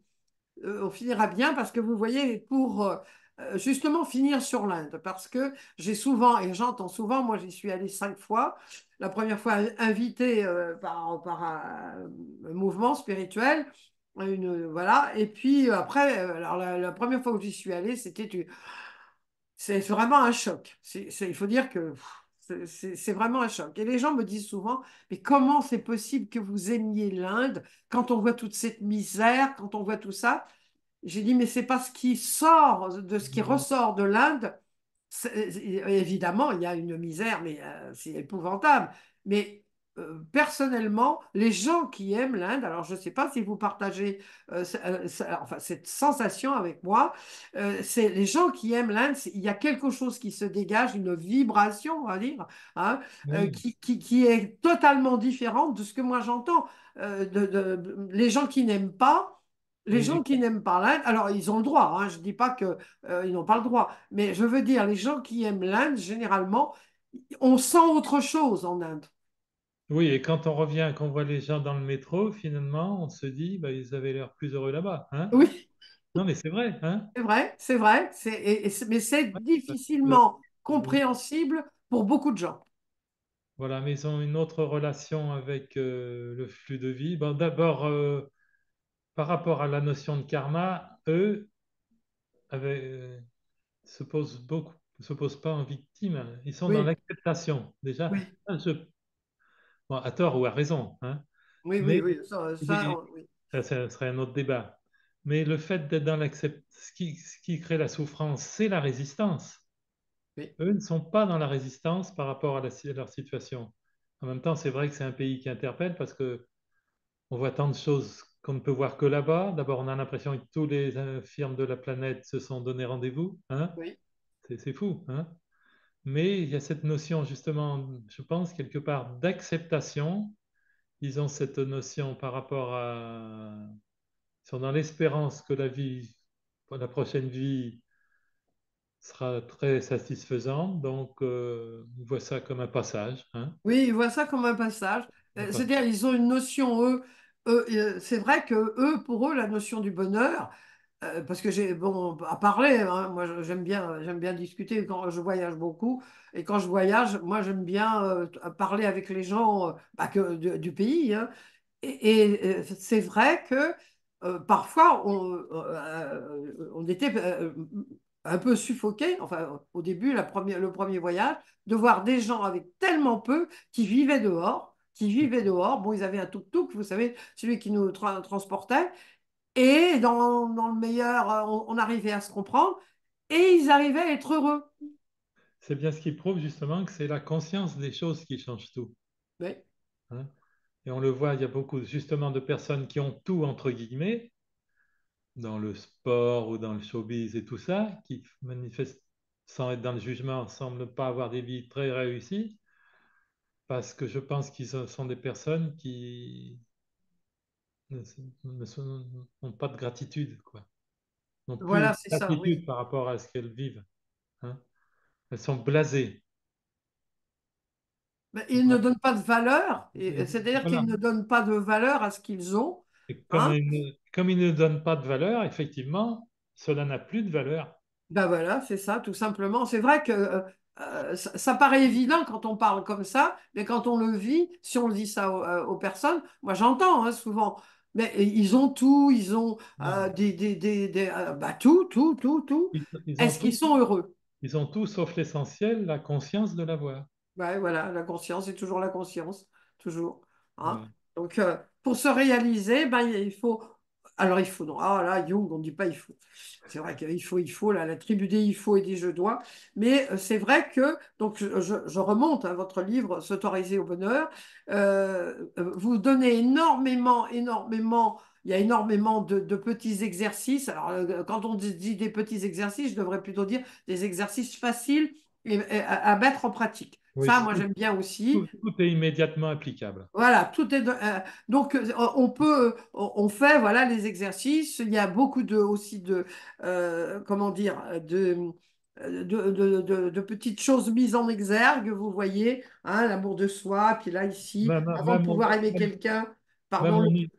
On finira bien parce que vous voyez, pour justement finir sur l'Inde, parce que j'ai souvent, et j'entends souvent, moi j'y suis allée 5 fois, la première fois invitée par un mouvement spirituel, voilà, et puis après, alors la première fois que j'y suis allée, c'est vraiment un choc. Il faut dire que c'est vraiment un choc. Et les gens me disent souvent, mais comment c'est possible que vous aimiez l'Inde quand on voit toute cette misère, quand on voit tout ça? J'ai dit, mais c'est parce qu'il sort de ce qui ressort de l'Inde. Évidemment, il y a une misère, mais c'est épouvantable. Mais personnellement, les gens qui aiment l'Inde, alors je ne sais pas si vous partagez enfin, cette sensation avec moi, c'est les gens qui aiment l'Inde, il y a quelque chose qui se dégage, une vibration, on va dire, hein, Oui, qui est totalement différente de ce que moi j'entends. Les gens qui n'aiment pas. Les oui, gens qui n'aiment pas l'Inde, alors ils ont le droit, hein, je ne dis pas qu'ils n'ont pas le droit, mais je veux dire, les gens qui aiment l'Inde, généralement, on sent autre chose en Inde. oui, et quand on revient, qu'on voit les gens dans le métro, finalement, on se dit, bah, ils avaient l'air plus heureux là-bas. Hein? Oui, Non, mais c'est vrai. Hein? c'est vrai, c'est vrai, mais c'est Le- difficilement le- compréhensible pour beaucoup de gens. voilà, mais ils ont une autre relation avec le flux de vie. Bon, d'abord, par rapport à la notion de karma, eux avaient, se posent pas en victime. Ils sont dans Oui, l'acceptation. Déjà, oui, bon, à tort ou à raison. Hein? oui, oui, Mais oui, oui, ça serait un autre débat. Mais le fait d'être dans l'acceptation, ce qui crée la souffrance, c'est la résistance. oui, Eux ne sont pas dans la résistance par rapport à, à leur situation. En même temps, c'est vrai que c'est un pays qui interpelle parce que on voit tant de choses qu'on ne peut voir que là-bas. D'abord, on a l'impression que tous les firmes de la planète se sont donné rendez-vous. Hein? oui. C'est fou. Hein? Mais il y a cette notion, justement, je pense, quelque part, d'acceptation. Ils ont cette notion par rapport à... Ils sont dans l'espérance que la vie, la prochaine vie sera très satisfaisante. Donc, ils voient ça comme un passage. Hein? Oui, ils voient ça comme un passage. Un C'est-à-dire, passage. ils ont une notion, c'est vrai que eux, pour eux, la notion du bonheur, parce que j'ai, bon, à parler, hein, moi j'aime bien discuter quand je voyage beaucoup. Et quand je voyage, moi j'aime bien parler avec les gens bah, du pays, hein. C'est vrai que parfois on était un peu suffoqué, enfin au début, le premier voyage, de voir des gens avec tellement peu qui vivaient dehors. Bon, ils avaient un tuk-tuk, vous savez, celui qui nous transportait. Et dans le meilleur, on arrivait à se comprendre et ils arrivaient à être heureux. C'est bien ce qui prouve justement que c'est la conscience des choses qui change tout. Oui, Hein. Et on le voit, il y a beaucoup justement de personnes qui ont tout, entre guillemets, dans le sport ou dans le showbiz et tout ça, qui manifestent, sans être dans le jugement, semblent ne pas avoir des vies très réussies, parce que je pense qu'ils sont des personnes qui ne, n'ont pas de gratitude, quoi. N'ont plus de voilà, c'est ça, oui. gratitude par rapport à ce qu'elles vivent. Hein. Elles sont blasées. Ben, ils ne donnent pas de valeur, Et c'est-à-dire qu'ils voilà. ne donnent pas de valeur à ce qu'ils ont. Et Hein. comme il ne donne pas de valeur, effectivement, cela n'a plus de valeur. Ben voilà, c'est ça, tout simplement. C'est vrai que ça paraît évident quand on parle comme ça, mais quand on le vit, si on le dit ça aux personnes, moi j'entends hein, souvent, mais ils ont tout, ils ont Non. bah, tout, tout, tout, tout. Ils ont Est-ce tout, qu'ils sont heureux? ils ont tout sauf l'essentiel, la conscience de l'avoir. Ouais, voilà, la conscience, c'est toujours la conscience, toujours. Hein. Voilà. Donc, pour se réaliser, ben, il faut. Alors, il faut, non. Ah là, Jung, on ne dit pas il faut. C'est vrai il faut, là, la tribu des il faut et des je dois. Mais c'est vrai que, donc, je remonte à votre livre, S'autoriser au bonheur. Vous donnez énormément, énormément. Il y a énormément de petits exercices. Alors, quand on dit des petits exercices, je devrais plutôt dire des exercices faciles et à mettre en pratique. Oui, Ça, moi, j'aime bien aussi. tout est immédiatement applicable. Voilà, tout est donc on peut on fait voilà les exercices. Il y a beaucoup de aussi de comment dire de petites choses mises en exergue. Vous voyez, hein, l'amour de soi. Puis là ici, Même, avant de même, pouvoir aimer quelqu'un, même pardon. au, ni-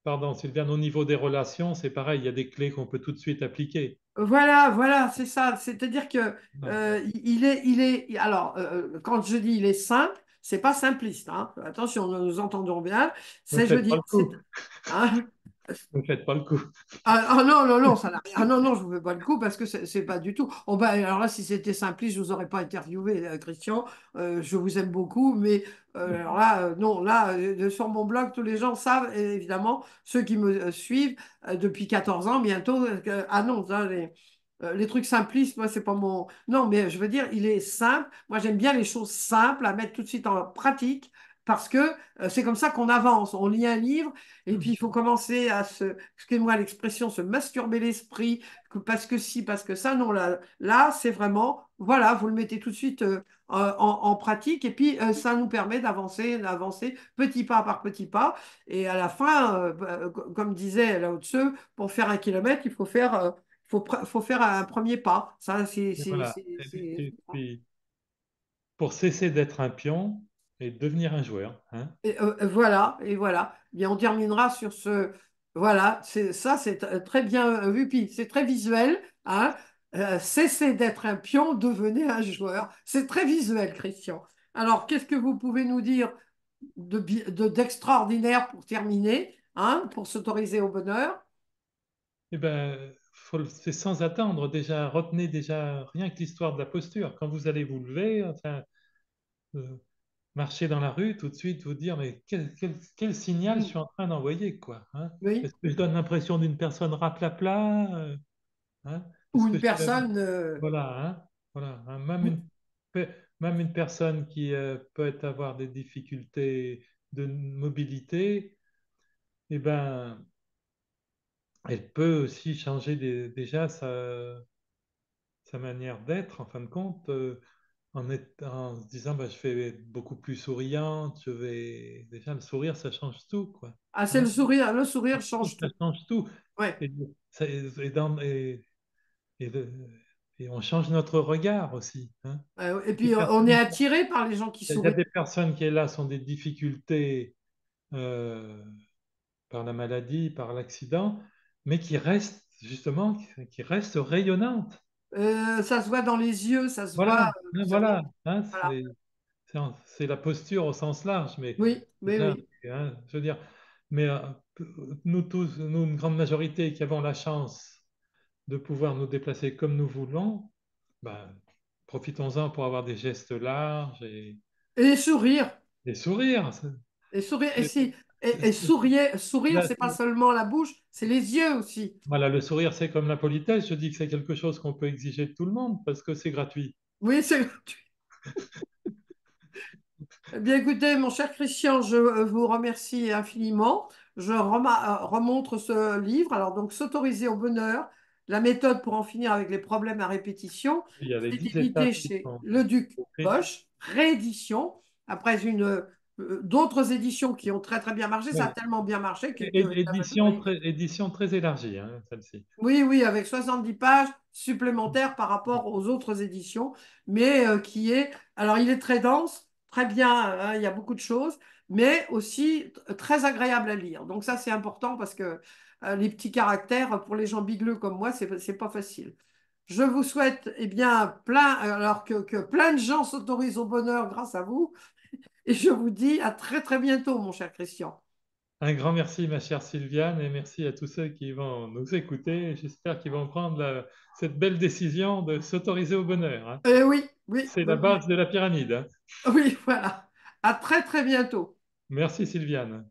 pardon, Sylviane, au niveau des relations, c'est pareil, il y a des clés qu'on peut tout de suite appliquer. Voilà, voilà, c'est ça. C'est-à-dire que Voilà. il est. Alors, quand je dis il est simple, c'est pas simpliste. Hein. Attention, nous entendons bien. Ne C'est, je veux faites pas dire, le c'est. coup. Hein. Ne faites pas le coup. Non, non, non, ça n'a rien. Ah non, non, je ne vous fais pas le coup parce que c'est pas du tout. Oh, bah, alors là, si c'était simpliste, je ne vous aurais pas interviewé, Christian. Je vous aime beaucoup, mais alors là, non, là, sur mon blog, tous les gens savent, et évidemment, ceux qui me suivent depuis 14 ans, bientôt, ah non, ça, les trucs simplistes, moi, c'est pas mon. Non, mais je veux dire, il est simple. Moi, j'aime bien les choses simples à mettre tout de suite en pratique parce que c'est comme ça qu'on avance. On lit un livre et puis il faut commencer à excusez-moi l'expression, se masturber l'esprit, parce que si, parce que ça. Non, là c'est vraiment, voilà, vous le mettez tout de suite en pratique et puis ça nous permet d'avancer, d'avancer petit pas par petit pas. Et à la fin, comme disait Lao Tzu, pour faire 1 kilomètre, il faut faire. Faut faire un premier pas. Ça, Et voilà. c'est- Et puis, pour cesser d'être un pion et devenir un joueur, hein. voilà, et voilà. Bien, on terminera sur ce. Voilà, c'est ça, c'est très bien vu, puis c'est très visuel. Hein. Cessez d'être un pion, devenez un joueur. C'est très visuel, Christian. Alors, qu'est-ce que vous pouvez nous dire d'extraordinaire pour terminer, hein, pour s'autoriser au bonheur? Eh ben, c'est sans attendre. Déjà, retenez déjà rien que l'histoire de la posture. Quand vous allez vous lever, enfin, euh, marcher dans la rue, tout de suite vous dire, mais quel signal je Mm. suis en train d'envoyer, quoi, hein? Oui. Est-ce que je donne l'impression d'une personne raplapla, hein? Ou Est-ce que une je suis personne. voilà, hein? Voilà, hein? Mm. Même une personne qui avoir des difficultés de mobilité, eh ben, elle peut aussi changer déjà sa manière d'être, en fin de compte, en se disant, bah, je vais être beaucoup plus souriante, je vais... Déjà, le sourire, ça change tout, quoi. Ah, c'est Hein. le sourire change Ça tout. change tout. Ouais. Et, et, le- et on change notre regard aussi. Hein. Et Des puis, on est personnes, attiré par les gens qui il y a sourient. des personnes qui, là, sont des difficultés euh, par la maladie, par l'accident, mais qui restent, justement, qui restent rayonnantes. Ça se voit dans les yeux, ça se voit. Voilà, hein, Vous savez, voilà. Hein, voilà. c'est la posture au sens large, mais Oui, oui, déjà, oui. hein, je veux dire, mais nous tous, nous, une grande majorité qui avons la chance de pouvoir nous déplacer comme nous voulons, ben, profitons-en pour avoir des gestes larges Et sourire. et sourire. Et sourire. Et, C'est- si, et c'est- sourire, là, c'est pas seulement la bouche, c'est les yeux aussi. voilà, le sourire, c'est comme la politesse. Je dis que c'est quelque chose qu'on peut exiger de tout le monde parce que c'est gratuit. Oui, c'est. Eh bien, écoutez, mon cher Christian, je vous remercie infiniment. Je remontre ce livre. Alors, donc, S'autoriser au bonheur, la méthode pour en finir avec les problèmes à répétition. Il y a les C'est 10 édité étapes qui chez sont Le Duc écrites. Bosch, réédition, après d'autres éditions qui ont très, très bien marché. Ça a Oui. tellement bien marché que ça va être réédité. Édition très élargie, hein, celle-ci. Oui, oui, avec 70 pages supplémentaires par rapport aux autres éditions, mais qui est, alors il est très dense, très bien, hein, il y a beaucoup de choses, mais aussi très agréable à lire. Donc ça, c'est important parce que les petits caractères, pour les gens bigleux comme moi, c'est pas facile. Je vous souhaite, eh bien, alors que plein de gens s'autorisent au bonheur grâce à vous. Et je vous dis à très très bientôt, mon cher Christian. Un grand merci, ma chère Sylviane, et merci à tous ceux qui vont nous écouter. J'espère qu'ils vont prendre cette belle décision de s'autoriser au bonheur, hein. Oui, oui, C'est oui, la oui, base de la pyramide, hein. oui, voilà. À très très bientôt. Merci, Sylviane.